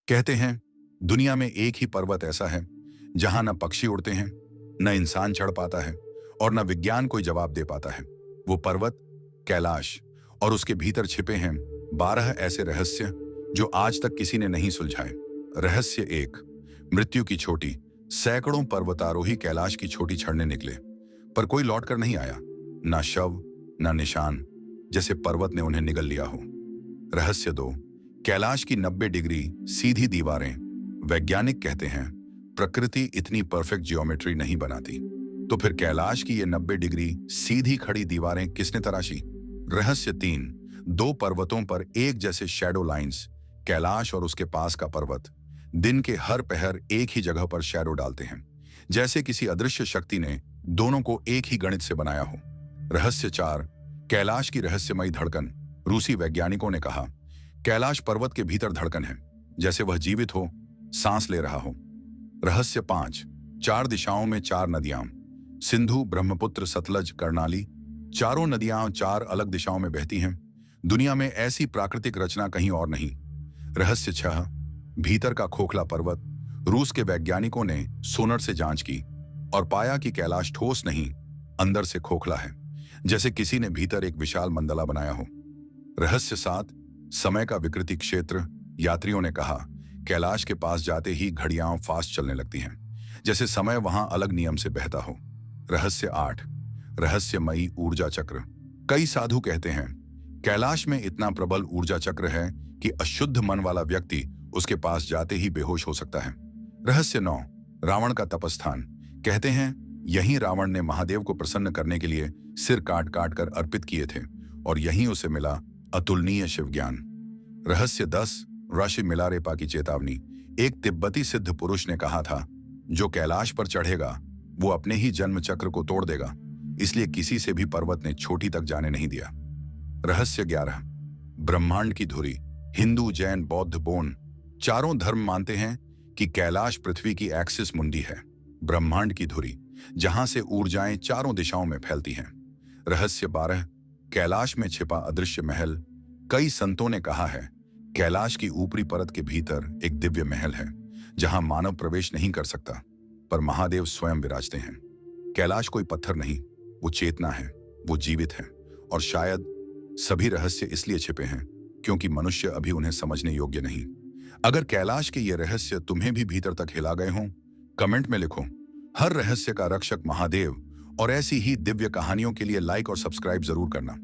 कहते हैं दुनिया में एक ही पर्वत ऐसा है जहां न पक्षी उड़ते हैं, न इंसान चढ़ पाता है और न विज्ञान कोई जवाब दे पाता है। वो पर्वत कैलाश, और उसके भीतर छिपे हैं 12 ऐसे रहस्य जो आज तक किसी ने नहीं सुलझाए। रहस्य एक। मृत्यु की छोटी। सैकड़ों पर्वतारोही कैलाश की छोटी चढ़ने निकले, पर कोई लौट कर नहीं आया। ना शव, ना निशान, जैसे पर्वत ने उन्हें निगल लिया हो। रहस्य दो। कैलाश की 90 डिग्री सीधी दीवारें। वैज्ञानिक कहते हैं प्रकृति इतनी परफेक्ट जियोमेट्री नहीं बनाती, तो फिर कैलाश की ये 90 डिग्री सीधी खड़ी दीवारें किसने तराशी। रहस्य तीन। दो पर्वतों पर एक जैसे शैडो लाइंस। कैलाश और उसके पास का पर्वत दिन के हर पहर एक ही जगह पर शैडो डालते हैं, जैसे किसी अदृश्य शक्ति ने दोनों को एक ही गणित से बनाया हो। रहस्य चार। कैलाश की रहस्यमयी धड़कन। रूसी वैज्ञानिकों ने कहा कैलाश पर्वत के भीतर धड़कन है, जैसे वह जीवित हो, सांस ले रहा हो। रहस्य पांच। चार दिशाओं में चार नदियां। सिंधु, ब्रह्मपुत्र, सतलज, कर्णाली, चारों नदियां चार अलग दिशाओं में बहती हैं। दुनिया में ऐसी प्राकृतिक रचना कहीं और नहीं। रहस्य छह। भीतर का खोखला पर्वत। रूस के वैज्ञानिकों ने सोनर से जांच की और पाया कि कैलाश ठोस नहीं, अंदर से खोखला है, जैसे किसी ने भीतर एक विशाल मंडला बनाया हो। रहस्य सात। समय का विकृति क्षेत्र। यात्रियों ने कहा कैलाश के पास जाते ही घड़ियां फास्ट चलने लगती हैं, जैसे समय वहां अलग नियम से बहता हो। रहस्य आठ। रहस्यमयी ऊर्जा चक्र। कई साधु कहते हैं कैलाश में इतना प्रबल ऊर्जा चक्र है कि अशुद्ध मन वाला व्यक्ति उसके पास जाते ही बेहोश हो सकता है। रहस्य नौ। रावण का तपस्थान। कहते हैं यहीं रावण ने महादेव को प्रसन्न करने के लिए सिर काट काट कर अर्पित किए थे और यहीं उसे मिला अतुलनीय शिव ज्ञान। रहस्य 10। ऋषि मिलारेपा की चेतावनी। एक तिब्बती सिद्ध पुरुष ने कहा था जो कैलाश पर चढ़ेगा वो अपने ही जन्म चक्र को तोड़ देगा, इसलिए किसी से भी पर्वत ने छोटी तक जाने नहीं दिया। रहस्य 11। ब्रह्मांड की धुरी। हिंदू, जैन, बौद्ध, बोन चारों धर्म मानते हैं कि कैलाश पृथ्वी की एक्सिस मुंडी है, ब्रह्मांड की धुरी, जहां से ऊर्जाएं चारों दिशाओं में फैलती हैं। रहस्य 12। कैलाश में छिपा अदृश्य महल। कई संतों ने कहा है कैलाश की ऊपरी परत के भीतर एक दिव्य महल है जहां मानव प्रवेश नहीं कर सकता, पर महादेव स्वयं विराजते हैं। कैलाश कोई पत्थर नहीं, वो चेतना है, वो जीवित है, और शायद सभी रहस्य इसलिए छिपे हैं क्योंकि मनुष्य अभी उन्हें समझने योग्य नहीं। अगर कैलाश के ये रहस्य तुम्हें भी भीतर तक हिला गए हों, कमेंट में लिखो हर रहस्य का रक्षक महादेव। और ऐसी ही दिव्य कहानियों के लिए लाइक और सब्सक्राइब जरूर करना।